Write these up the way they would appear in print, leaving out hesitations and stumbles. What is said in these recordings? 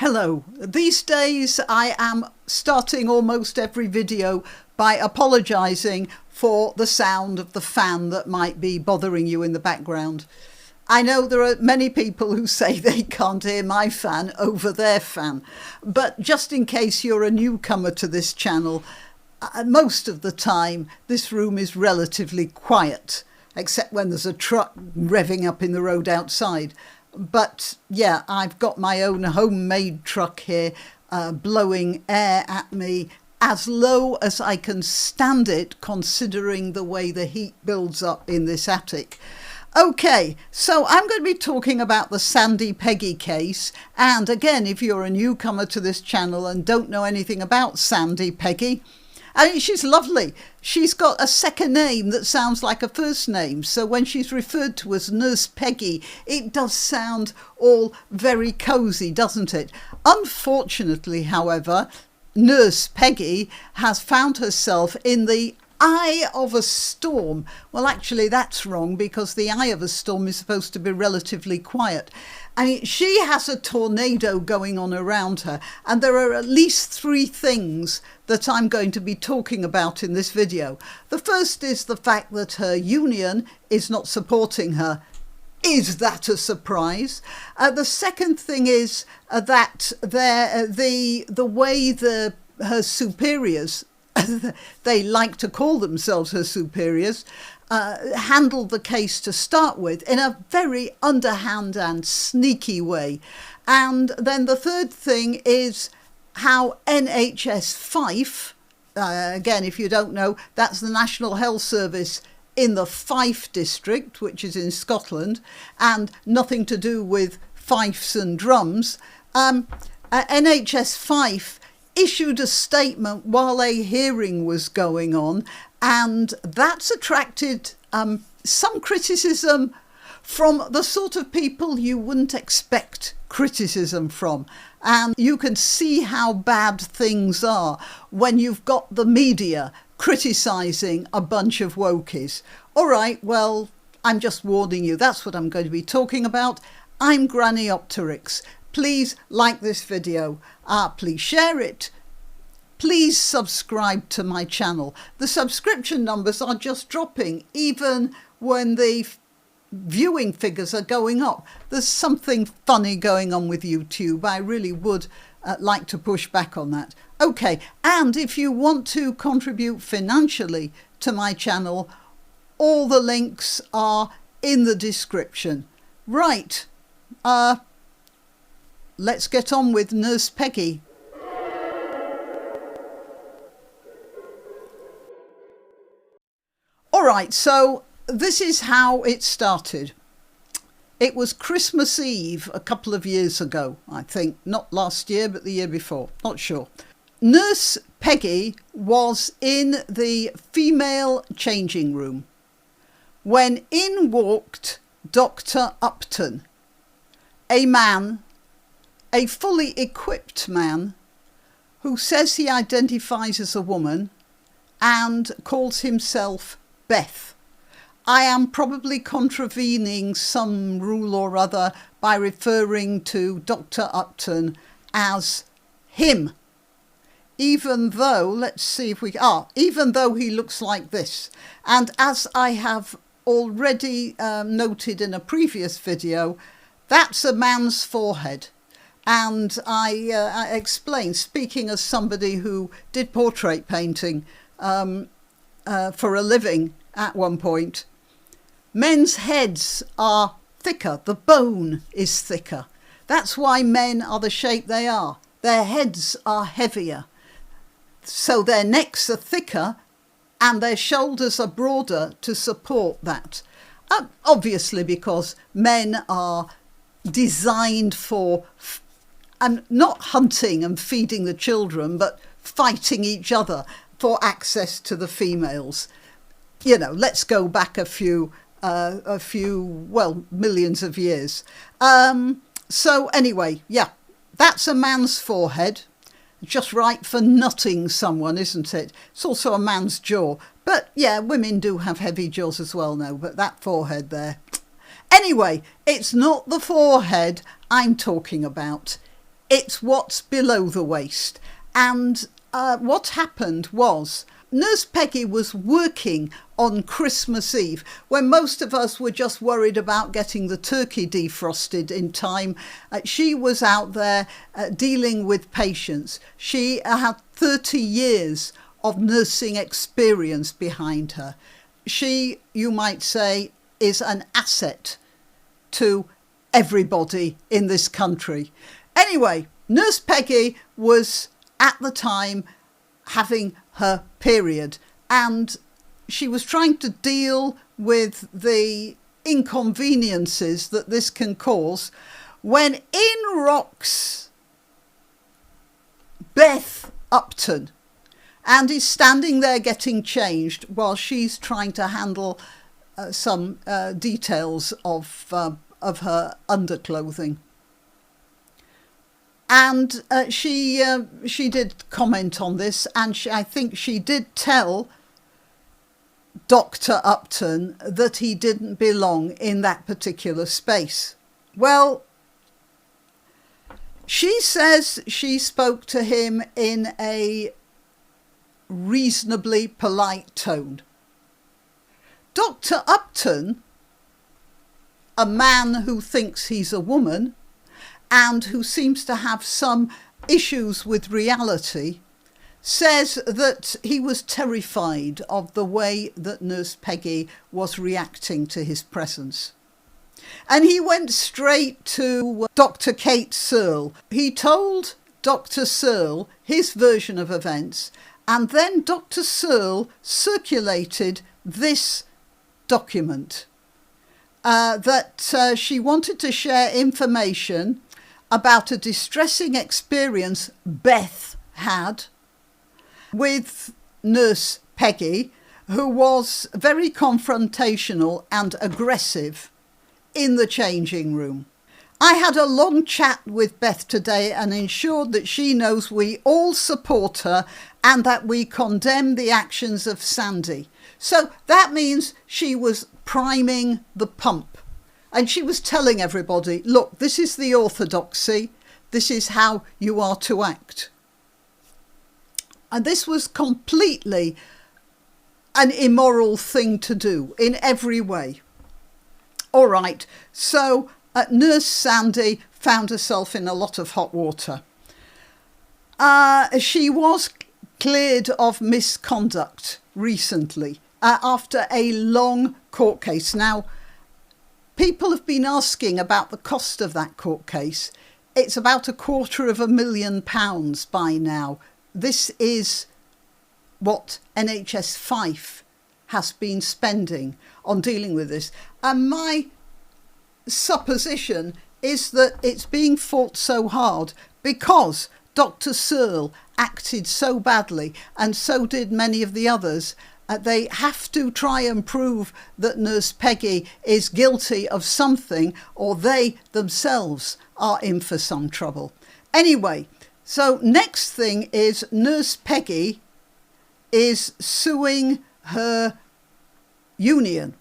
Hello. These days I am starting almost every video by apologising for the sound of the fan that might be bothering you in the background. I know there are many people who say they can't hear my fan over their fan, but just in case you're a newcomer to this channel, most of the time this room is relatively quiet, except when there's a truck revving up in the road outside. But yeah, I've got my own homemade truck here, blowing air at me as low as I can stand it, considering the way the heat builds up in this attic. Okay, so I'm going to be talking about the Sandy Peggie case. And again, if you're a newcomer to this channel and don't know anything about Sandy Peggie, I mean, she's lovely. She's got a second name that sounds like a first name. So when she's referred to as Nurse Peggie, it does sound all very cosy, doesn't it? Unfortunately, however, Nurse Peggie has found herself in the eye of a storm. Well, actually, that's wrong, because the eye of a storm is supposed to be relatively quiet. I mean, she has a tornado going on around her, and there are at least three things that I'm going to be talking about in this video. The first is the fact that her union is not supporting her. Is that a surprise? The second thing is that the way her superiors, they like to call themselves her superiors, handled the case to start with in a very underhand and sneaky way. And then the third thing is how NHS Fife, again, if you don't know, that's the National Health Service in the Fife district, which is in Scotland, and nothing to do with fifes and drums. NHS Fife issued a statement while a hearing was going on, and that's attracted some criticism from the sort of people you wouldn't expect criticism from. And you can see how bad things are when you've got the media criticising a bunch of wokies. All right, well, I'm just warning you, that's what I'm going to be talking about. I'm Granniopteryx. Please like this video. Please share it. Please subscribe to my channel. The subscription numbers are just dropping, even when the viewing figures are going up. There's something funny going on with YouTube. I really would like to push back on that. Okay, and if you want to contribute financially to my channel, all the links are in the description. Right, let's get on with Nurse Peggie. All right, so this is how it started. It was Christmas Eve a couple of years ago, I think. Not last year, but the year before. Not sure. Nurse Peggie was in the female changing room when in walked Dr. Upton, a man, a fully equipped man, who says he identifies as a woman and calls himself Beth. I am probably contravening some rule or other by referring to Dr. Upton as him, even though, let's see if even though he looks like this. And as I have already noted in a previous video, that's a man's forehead. And I explained, speaking as somebody who did portrait painting for a living at one point, men's heads are thicker, the bone is thicker. That's why men are the shape they are. Their heads are heavier, so their necks are thicker and their shoulders are broader to support that. Obviously because men are designed for not hunting and feeding the children, but fighting each other for access to the females. You know, let's go back a few, well, millions of years. So anyway, yeah, that's a man's forehead. Just right for nutting someone, isn't it? It's also a man's jaw. But yeah, women do have heavy jaws as well now, but that forehead there. Anyway, it's not the forehead I'm talking about. It's what's below the waist. And what happened was Nurse Peggie was working on Christmas Eve when most of us were just worried about getting the turkey defrosted in time. She was out there dealing with patients. She had 30 years of nursing experience behind her. She, you might say, is an asset to everybody in this country. Anyway, Nurse Peggie was at the time having her period, and she was trying to deal with the inconveniences that this can cause when in rocks Beth Upton, and is standing there getting changed while she's trying to handle some details of her underclothing. And she did comment on this, and I think she did tell Dr. Upton that he didn't belong in that particular space. Well, she says she spoke to him in a reasonably polite tone. Dr. Upton, a man who thinks he's a woman and who seems to have some issues with reality, says that he was terrified of the way that Nurse Peggie was reacting to his presence. And he went straight to Dr. Kate Searle. He told Dr. Searle his version of events, and then Dr. Searle circulated this document that she wanted to share information about a distressing experience Beth had with Nurse Peggie, who was very confrontational and aggressive in the changing room. I had a long chat with Beth today and ensured that she knows we all support her and that we condemn the actions of Sandy. So that means she was priming the pump. And she was telling everybody, look, this is the orthodoxy. This is how you are to act. And this was completely an immoral thing to do in every way. All right, so Nurse Sandy found herself in a lot of hot water. She was cleared of misconduct recently after a long court case. Now, people have been asking about the cost of that court case. It's about £250,000 by now. This is what NHS Fife has been spending on dealing with this. And my supposition is that it's being fought so hard because Dr. Searle acted so badly, and so did many of the others. They have to try and prove that Nurse Peggie is guilty of something, or they themselves are in for some trouble. Anyway, so next thing is Nurse Peggie is suing her union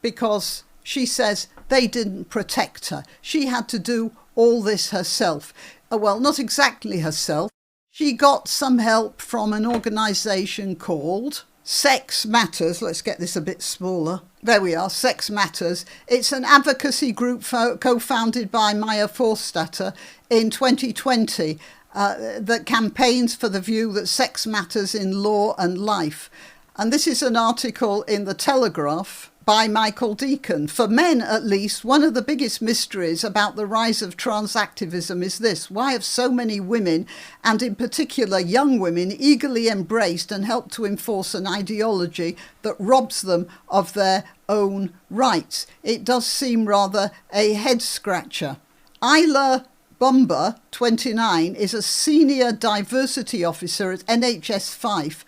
because she says they didn't protect her. She had to do all this herself. Well, not exactly herself. She got some help from an organisation called Sex Matters. Let's get this a bit smaller. There we are, Sex Matters. It's an advocacy group co-founded by Maya Forstater in 2020 that campaigns for the view that sex matters in law and life. And this is an article in The Telegraph by Michael Deacon. For men, at least, one of the biggest mysteries about the rise of trans activism is this: why have so many women, and in particular young women, eagerly embraced and helped to enforce an ideology that robs them of their own rights? It does seem rather a head-scratcher. Isla Bumba, 29, is a senior diversity officer at NHS Fife.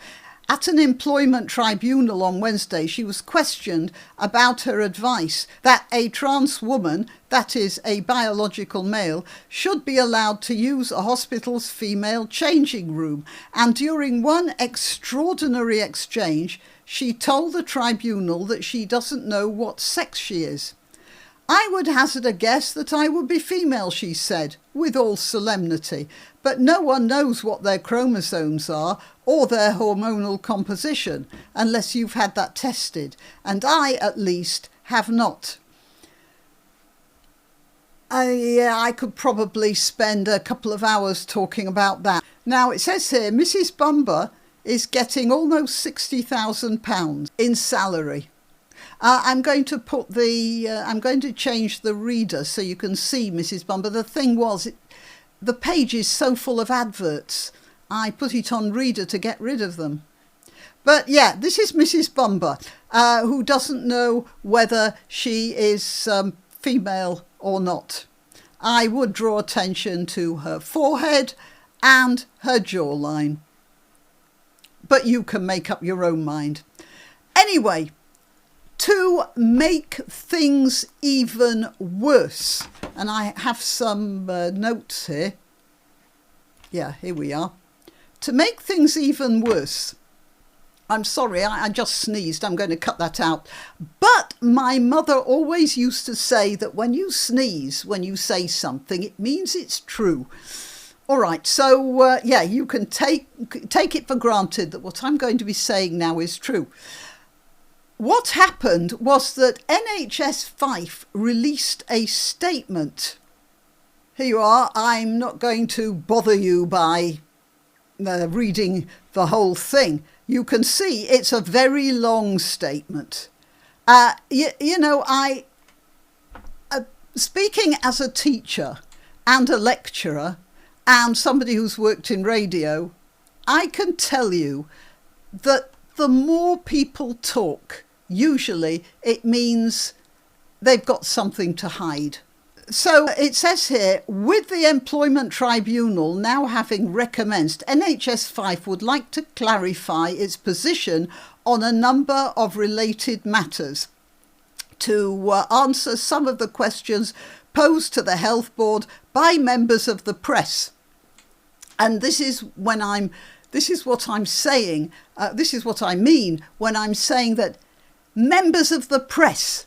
At an employment tribunal on Wednesday, she was questioned about her advice that a trans woman, that is a biological male, should be allowed to use a hospital's female changing room. And during one extraordinary exchange, she told the tribunal that she doesn't know what sex she is. I would hazard a guess that I would be female, she said, with all solemnity, but no one knows what their chromosomes are or their hormonal composition unless you've had that tested, and I, at least, have not. I could probably spend a couple of hours talking about that. Now, it says here, Mrs. Bumber is getting almost £60,000 in salary. I'm going to I'm going to change the reader so you can see Mrs. Bumber. The thing was, the page is so full of adverts. I put it on reader to get rid of them. But yeah, this is Mrs. Bumber, who doesn't know whether she is female or not. I would draw attention to her forehead and her jawline. But you can make up your own mind. Anyway, to make things even worse, and I have some notes here. Yeah, here we are. To make things even worse, I'm sorry, I just sneezed. I'm going to cut that out. But my mother always used to say that when you sneeze, when you say something, it means it's true. All right, so yeah, you can take it for granted that what I'm going to be saying now is true. What happened was that NHS Fife released a statement. Here you are. I'm not going to bother you by reading the whole thing. You can see it's a very long statement. You know, speaking as a teacher and a lecturer and somebody who's worked in radio, I can tell you that the more people talk, usually it means they've got something to hide. So it says here, with the Employment Tribunal now having recommenced, NHS Fife would like to clarify its position on a number of related matters to answer some of the questions posed to the Health Board by members of the press. And this is what I'm saying. This is what I mean when I'm saying that members of the press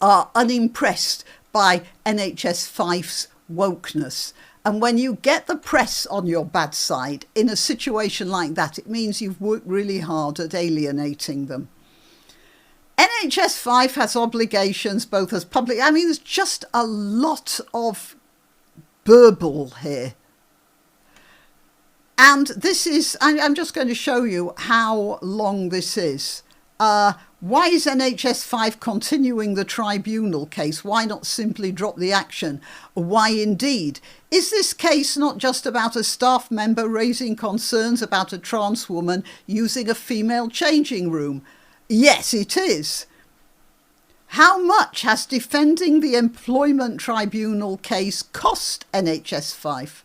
are unimpressed by NHS Fife's wokeness. And when you get the press on your bad side in a situation like that, it means you've worked really hard at alienating them. NHS Fife has obligations both as public... I mean, there's just a lot of burble here. And this is... I'm just going to show you how long this is. Why is NHS Fife continuing the tribunal case? Why not simply drop the action? Why indeed? Is this case not just about a staff member raising concerns about a trans woman using a female changing room? Yes, it is. How much has defending the Employment Tribunal case cost NHS Fife?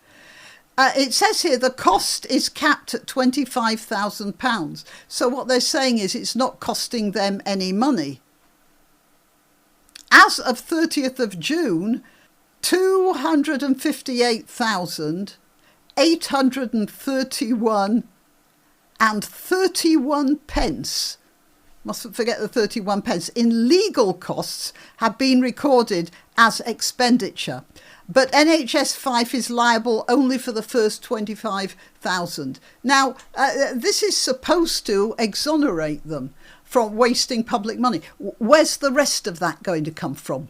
It says here the cost is capped at £25,000. So what they're saying is it's not costing them any money. As of 30th of June, 258,831 and 31 pence, mustn't forget the 31 pence, in legal costs have been recorded as expenditure. But NHS Fife is liable only for the first 25,000. Now, this is supposed to exonerate them from wasting public money. Where's the rest of that going to come from?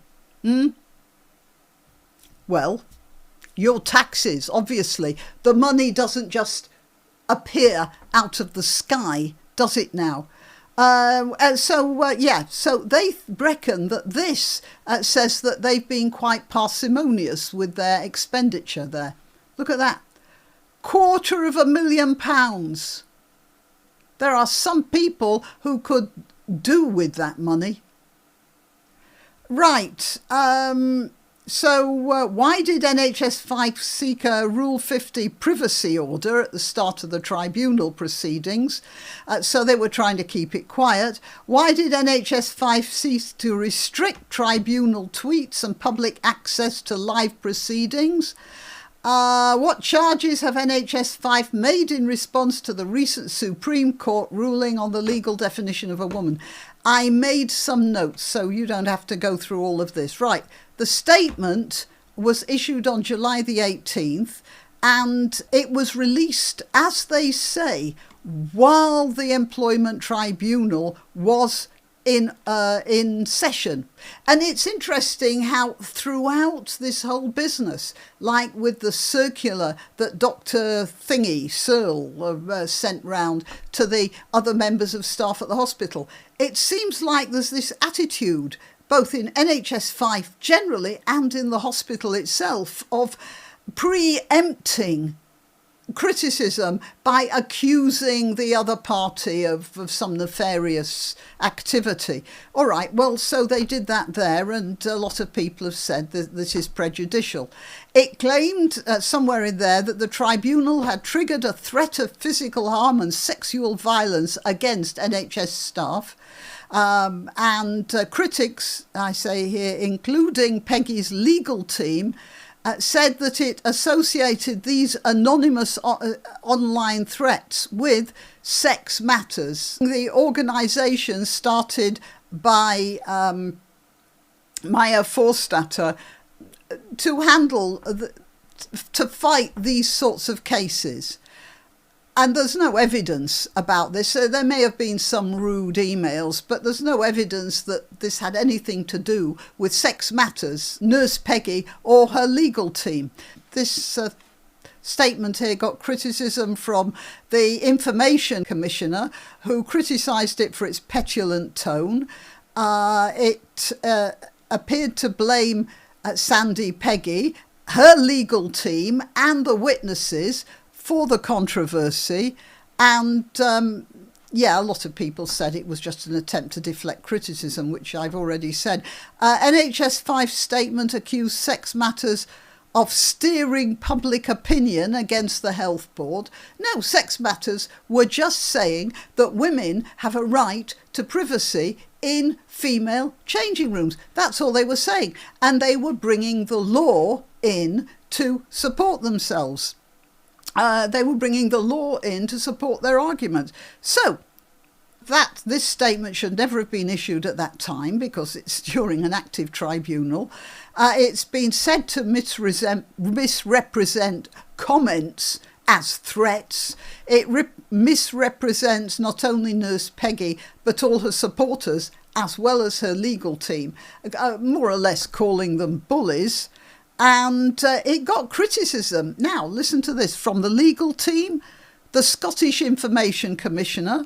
Well, your taxes, obviously. The money doesn't just appear out of the sky, does it now? So they reckon that this says that they've been quite parsimonious with their expenditure there. Look at that. £250,000. There are some people who could do with that money. Right. So why did NHS Fife seek a Rule 50 privacy order at the start of the tribunal proceedings? So they were trying to keep it quiet. Why did NHS Fife seek to restrict tribunal tweets and public access to live proceedings? What charges have NHS Fife made in response to the recent Supreme Court ruling on the legal definition of a woman? I made some notes so you don't have to go through all of this. Right, the statement was issued on July the 18th, and it was released, as they say, while the Employment Tribunal was in session. And it's interesting how throughout this whole business, like with the circular that Dr. Slir sent round to the other members of staff at the hospital, it seems like there's this attitude, both in NHS 5 generally and in the hospital itself, of preempting criticism by accusing the other party of some nefarious activity. All right, well, so they did that there, and a lot of people have said that this is prejudicial. It claimed somewhere in there that the tribunal had triggered a threat of physical harm and sexual violence against NHS staff. And critics, I say here, including Peggie's legal team, said that it associated these anonymous online threats with sex matters. The organisation, started by Maya Forstater, to fight these sorts of cases. And there's no evidence about this. So there may have been some rude emails, but there's no evidence that this had anything to do with sex matters, Nurse Peggie or her legal team. This statement here got criticism from the Information Commissioner, who criticised it for its petulant tone. It appeared to blame Sandy Peggie, her legal team and the witnesses for the controversy, and a lot of people said it was just an attempt to deflect criticism, which I've already said. NHS 5 statement accused Sex Matters of steering public opinion against the Health Board. No, Sex Matters were just saying that women have a right to privacy in female changing rooms. That's all they were saying, and they were bringing the law in to support themselves. They were bringing the law in to support their argument. So this statement should never have been issued at that time, because it's during an active tribunal. It's been said to misrepresent comments as threats. It misrepresents not only Nurse Peggie, but all her supporters, as well as her legal team, more or less calling them bullies. And it got criticism. Now, listen to this, from the legal team, the Scottish Information Commissioner,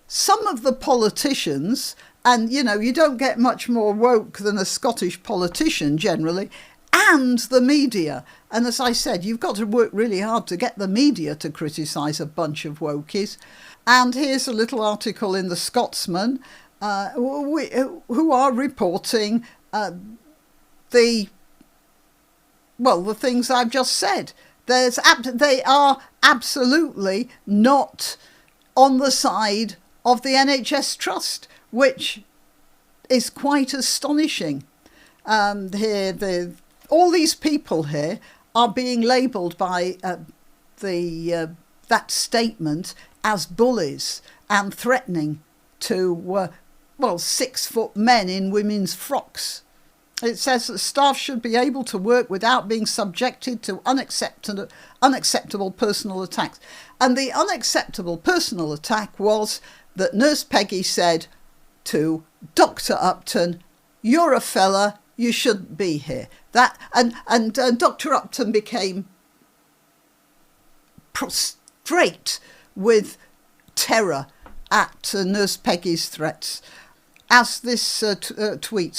some of the politicians, and, you don't get much more woke than a Scottish politician generally, and the media. And as I said, you've got to work really hard to get the media to criticise a bunch of wokies. And here's a little article in the Scotsman who are reporting the things I've just said. They are absolutely not on the side of the NHS Trust, which is quite astonishing. Here, all these people here are being labelled by that statement as bullies and threatening to 6-foot men in women's frocks. It says that staff should be able to work without being subjected to unacceptable personal attacks. And the unacceptable personal attack was that Nurse Peggie said to Dr. Upton, "You're a fella, you shouldn't be here." And Dr. Upton became prostrate with terror at Nurse Peggie's threats. As this ex-post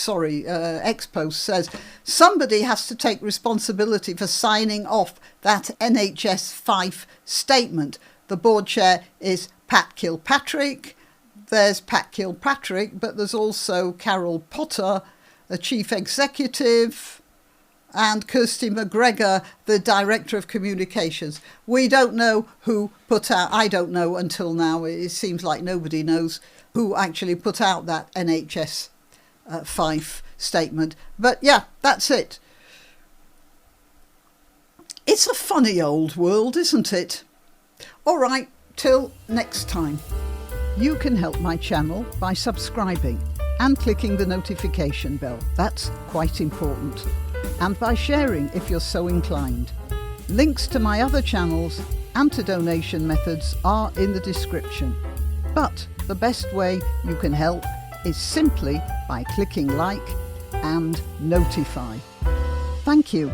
says, somebody has to take responsibility for signing off that NHS 5 statement. The board chair is Pat Kilpatrick. There's Pat Kilpatrick, but there's also Carol Potter, the chief executive, and Kirsty McGregor, the director of communications. We don't know who put out, I don't know until now, it seems like nobody knows who actually put out that NHS 5 statement. But yeah, that's it. It's a funny old world, isn't it? All right, till next time. You can help my channel by subscribing and clicking the notification bell. That's quite important. And by sharing if you're so inclined. Links to my other channels and to donation methods are in the description. But the best way you can help is simply by clicking like and notify. Thank you.